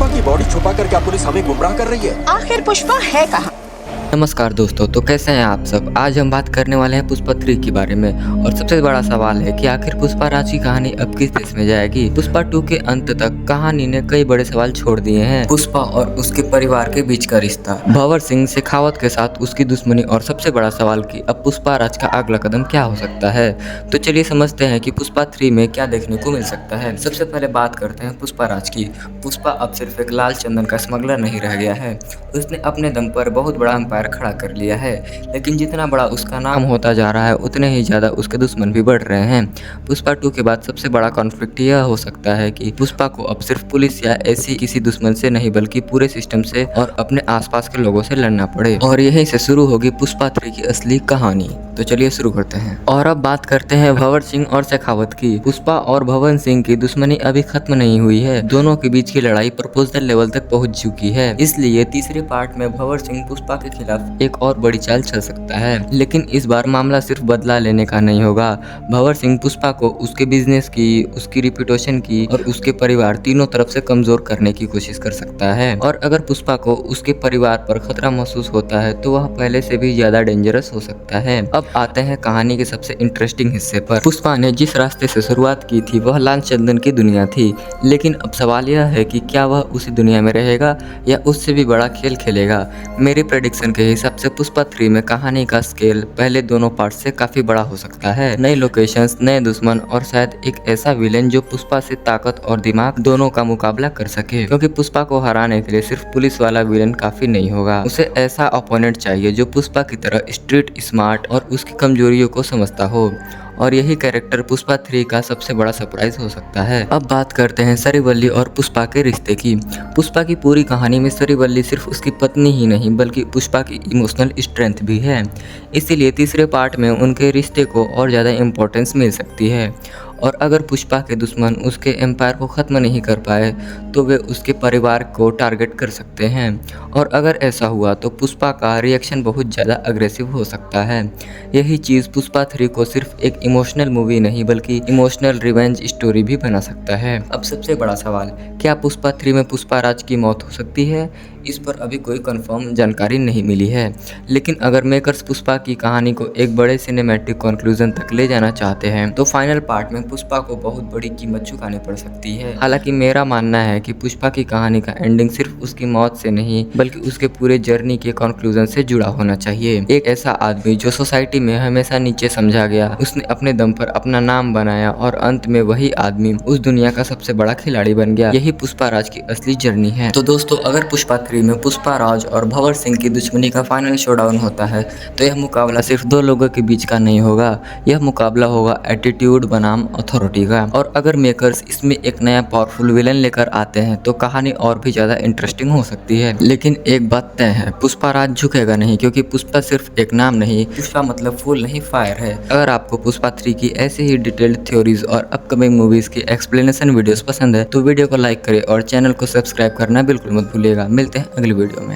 पुष्पा की बॉडी छुपा कर क्या पुलिस हमें गुमराह कर रही है? आखिर पुष्पा है कहाँ? नमस्कार दोस्तों, तो कैसे हैं आप सब। आज हम बात करने वाले हैं पुष्पा 3 के बारे में। और सबसे बड़ा सवाल है कि आखिर पुष्पा राज की कहानी अब किस देश में जाएगी। पुष्पा 2 के अंत तक कहानी ने कई बड़े सवाल छोड़ दिए हैं। पुष्पा और उसके परिवार के बीच का रिश्ता, भंवर सिंह शेखावत के साथ उसकी दुश्मनी, और सबसे बड़ा सवाल कि अब पुष्पा राज का अगला कदम क्या हो सकता है। तो चलिए समझते हैं कि पुष्पा 3 में क्या देखने को मिल सकता है। सबसे पहले बात करते हैं पुष्पा राज की। पुष्पा अब सिर्फ एक लाल चंदन का स्मगलर नहीं रह गया है, उसने अपने दम पर बहुत बड़ा एम्पायर खड़ा कर लिया है। लेकिन जितना बड़ा उसका नाम होता जा रहा है उतने ही ज्यादा उसके दुश्मन भी बढ़ रहे हैं। पुष्पा 2 के बाद सबसे बड़ा कॉन्फ्लिक्ट यह हो सकता है कि पुष्पा को अब सिर्फ पुलिस या ऐसी किसी दुश्मन से नहीं बल्कि पूरे सिस्टम से और अपने आसपास के लोगों से लड़ना पड़े। और यहीं से शुरू होगी पुष्पा 3 की असली कहानी। तो चलिए शुरू करते हैं। और अब बात करते हैं भंवर सिंह और शेखावत की। पुष्पा और भंवर सिंह की दुश्मनी अभी खत्म नहीं हुई है। दोनों के बीच की लड़ाई प्रपोजल लेवल तक पहुंच चुकी है। इसलिए तीसरे पार्ट में भंवर सिंह पुष्पा के खिलाफ एक और बड़ी चाल चल सकता है। लेकिन इस बार मामला सिर्फ बदला लेने का नहीं होगा। भंवर सिंह पुष्पा को उसके बिजनेस की, उसकी रिप्यूटेशन की और उसके परिवार तीनों तरफ से कमजोर करने की कोशिश कर सकता है। और अगर पुष्पा को उसके परिवार पर खतरा महसूस होता है तो वह पहले से भी ज्यादा डेंजरस हो सकता है। अब आते हैं कहानी के सबसे इंटरेस्टिंग हिस्से पर। पुष्पा ने जिस रास्ते से शुरुआत की थी वह लाल चंदन की दुनिया थी। लेकिन अब सवाल यह है कि क्या वह उसी दुनिया में रहेगा या उससे भी बड़ा खेल खेलेगा। मेरी प्रेडिक्शन के हिसाब से पुष्पा 3 में कहानी का स्केल पहले दोनों पार्ट से काफी बड़ा हो सकता है। नई लोकेशंस, नए दुश्मन और शायद एक ऐसा विलेन जो पुष्पा से ताकत और दिमाग दोनों का मुकाबला कर सके। क्योंकि पुष्पा को हराने के लिए सिर्फ पुलिस वाला विलेन काफी नहीं होगा, उसे ऐसा अपोनेंट चाहिए जो पुष्पा की तरह स्ट्रीट स्मार्ट और उसकी कमजोरियों को समझता हो। और यही कैरेक्टर पुष्पा 3 का सबसे बड़ा सरप्राइज हो सकता है। अब बात करते हैं श्रीवल्ली और पुष्पा के रिश्ते की। पुष्पा की पूरी कहानी में श्रीवल्ली सिर्फ उसकी पत्नी ही नहीं बल्कि पुष्पा की इमोशनल स्ट्रेंथ भी है। इसीलिए तीसरे पार्ट में उनके रिश्ते को और ज़्यादा इम्पोर्टेंस मिल सकती है। और अगर पुष्पा के दुश्मन उसके एम्पायर को ख़त्म नहीं कर पाए तो वे उसके परिवार को टारगेट कर सकते हैं। और अगर ऐसा हुआ तो पुष्पा का रिएक्शन बहुत ज़्यादा अग्रेसिव हो सकता है। यही चीज़ पुष्पा 3 को सिर्फ एक इमोशनल मूवी नहीं बल्कि इमोशनल रिवेंज स्टोरी भी बना सकता है। अब सबसे बड़ा सवाल, क्या पुष्पा 3 में पुष्पा राज की मौत हो सकती है? इस पर अभी कोई कंफर्म जानकारी नहीं मिली है। लेकिन अगर मेकर्स पुष्पा की कहानी को एक बड़े सिनेमैटिक कंक्लूजन तक ले जाना चाहते हैं तो फाइनल पार्ट में पुष्पा को बहुत बड़ी कीमत चुकानी पड़ सकती है। हालांकि मेरा मानना है कि पुष्पा की कहानी का एंडिंग सिर्फ उसकी मौत से नहीं बल्कि उसके पूरे जर्नी के कंक्लूजन से जुड़ा होना चाहिए। एक ऐसा आदमी जो सोसाइटी में हमेशा नीचे समझा गया, उसने अपने दम पर अपना नाम बनाया और अंत में वही आदमी उस दुनिया का सबसे बड़ा खिलाड़ी बन गया। यही पुष्पा राज की असली जर्नी है। तो दोस्तों, अगर पुष्पा 3 में पुष्पा राज और भंवर सिंह की दुश्मनी का फाइनल शोडाउन होता है तो यह मुकाबला सिर्फ दो लोगों के बीच का नहीं होगा, यह मुकाबला होगा एटीट्यूड बनाम अथॉरिटी का। और अगर मेकर्स इसमें एक नया पावरफुल विलन लेकर आते हैं तो कहानी और भी ज्यादा इंटरेस्टिंग हो सकती है। लेकिन एक बात तय है, पुष्पा राज झुकेगा नहीं, क्योंकि पुष्पा सिर्फ एक नाम नहीं, पुष्पा मतलब फूल नहीं फायर है। अगर आपको पुष्पा 3 की ऐसे ही डिटेल्ड थ्योरीज और अपकमिंग मूवीज की एक्सप्लेनेशन वीडियोस पसंद है तो वीडियो को लाइक करें और चैनल को सब्सक्राइब करना बिल्कुल मत भूलिएगा। मिलते हैं अगली वीडियो में।